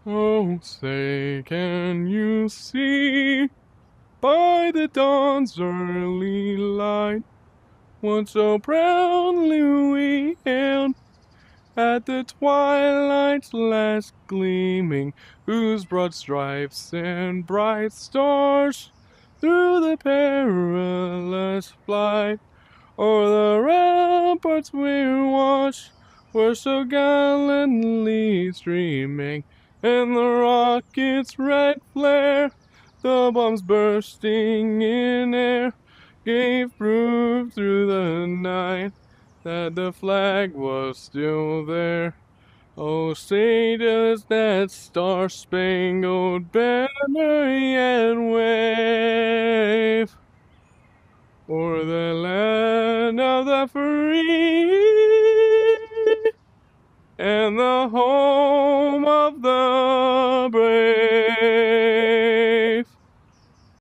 Oh, say, can you see by the dawn's early light what so proudly we hailed at the twilight's last gleaming, whose broad stripes and bright stars through the perilous flight o'er the ramparts we watched were so gallantly streaming, and the rocket's red flare, the bombs bursting in air, gave proof through the night that the flag was still there. Oh, say does that star-spangled banner yet wave o'er the land of the free and the home